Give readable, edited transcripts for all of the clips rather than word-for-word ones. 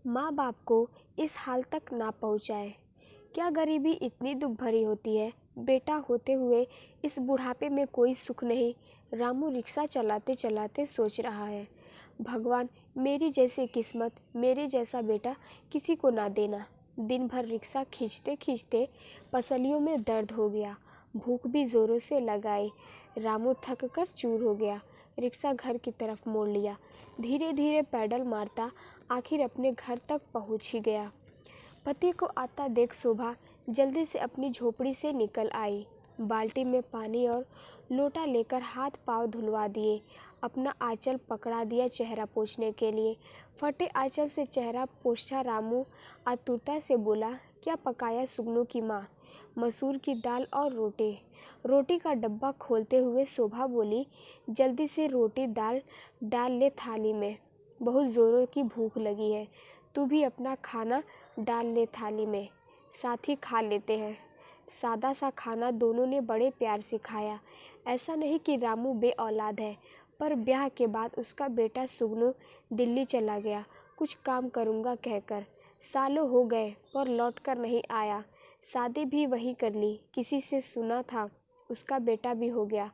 माँ बाप को इस हाल तक ना पहुँचाए। क्या गरीबी इतनी दुख भरी होती है। बेटा होते हुए इस बुढ़ापे में कोई सुख नहीं। रामू रिक्शा चलाते चलाते सोच रहा है, भगवान मेरी जैसी किस्मत, मेरे जैसा बेटा किसी को ना देना। दिन भर रिक्शा खींचते खींचते पसलियों में दर्द हो गया, भूख भी जोरों से लगाई। रामू थक कर चूर हो गया। रिक्शा घर की तरफ मोड़ लिया। धीरे धीरे पैडल मारता आखिर अपने घर तक पहुंच ही गया। पति को आता देख शोभा जल्दी से अपनी झोपड़ी से निकल आई। बाल्टी में पानी और लोटा लेकर हाथ पांव धुलवा दिए। अपना आंचल पकड़ा दिया चेहरा पोंछने के लिए। फटे आंचल से चेहरा पोंछा रामू आतुरता से बोला, क्या पकाया सुगनू की माँ? मसूर की दाल और रोटी। रोटी का डब्बा खोलते हुए शोभा बोली, जल्दी से रोटी दाल डाल ले थाली में, बहुत जोरों की भूख लगी है। तू भी अपना खाना डाल ले थाली में, साथ ही खा लेते हैं। सादा सा खाना दोनों ने बड़े प्यार से खाया। ऐसा नहीं कि रामू बे औलाद है, पर ब्याह के बाद उसका बेटा सुगनू दिल्ली चला गया कुछ काम करूँगा कहकर। सालों हो गए पर लौट कर नहीं आया। शादी भी वही कर ली। किसी से सुना था उसका बेटा भी हो गया,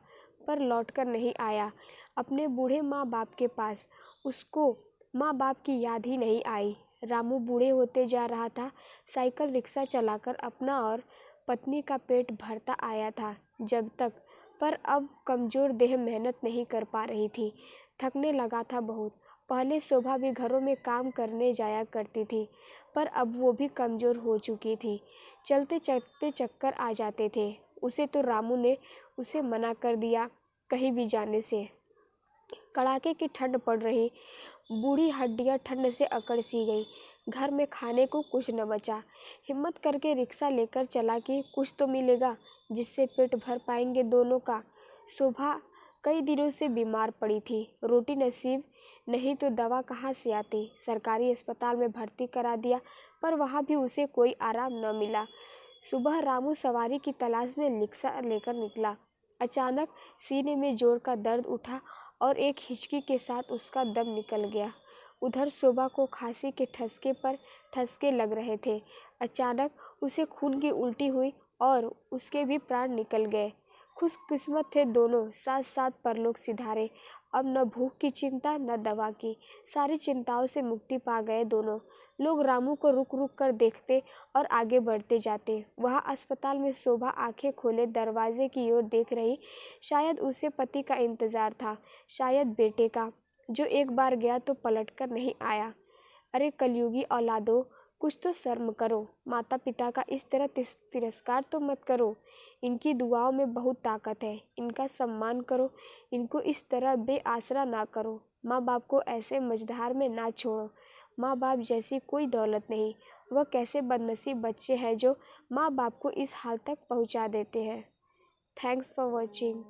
पर लौट कर नहीं आया अपने बूढ़े माँ बाप के पास। उसको माँ बाप की याद ही नहीं आई। रामू बूढ़े होते जा रहा था। साइकिल रिक्शा चलाकर अपना और पत्नी का पेट भरता आया था जब तक, पर अब कमज़ोर देह मेहनत नहीं कर पा रही थी, थकने लगा था बहुत। पहले शोभा भी घरों में काम करने जाया करती थी, पर अब वो भी कमज़ोर हो चुकी थी। चलते चलते चक्कर आ जाते थे उसे, तो रामू ने उसे मना कर दिया कहीं भी जाने से। कड़ाके की ठंड पड़ रही, बूढ़ी हड्डियां ठंड से अकड़ सी गई। घर में खाने को कुछ न बचा। हिम्मत करके रिक्शा लेकर चला कि कुछ तो मिलेगा जिससे पेट भर पाएंगे दोनों का। शोभा कई दिनों से बीमार पड़ी थी। रोटी नसीब नहीं तो दवा कहाँ से आती। सरकारी अस्पताल में भर्ती करा दिया, पर वहाँ भी उसे कोई आराम न मिला। सुबह रामू सवारी की तलाश में रिक्शा लेकर निकला। अचानक सीने में जोर का दर्द उठा और एक हिचकी के साथ उसका दम निकल गया। उधर शोभा को खांसी के ठसके पर ठसके लग रहे थे। अचानक उसे खून की उल्टी हुई और उसके भी प्राण निकल गए। खुशकिस्मत थे दोनों, साथ साथ परलोक सिधारे। अब न भूख की चिंता न दवा की, सारी चिंताओं से मुक्ति पा गए दोनों। लोग रामू को रुक रुक कर देखते और आगे बढ़ते जाते। वहाँ अस्पताल में शोभा आंखें खोले दरवाजे की ओर देख रही। शायद उसे पति का इंतजार था, शायद बेटे का, जो एक बार गया तो पलट कर नहीं आया। अरे कलयुगी औलादो, कुछ तो शर्म करो। माता पिता का इस तरह तिरस्कार तो मत करो। इनकी दुआओं में बहुत ताकत है, इनका सम्मान करो। इनको इस तरह बेआसरा ना करो। माँ बाप को ऐसे मझधार में ना छोड़ो। माँ बाप जैसी कोई दौलत नहीं। वह कैसे बदनसीब बच्चे हैं जो माँ बाप को इस हाल तक पहुँचा देते हैं। Thanks for watching.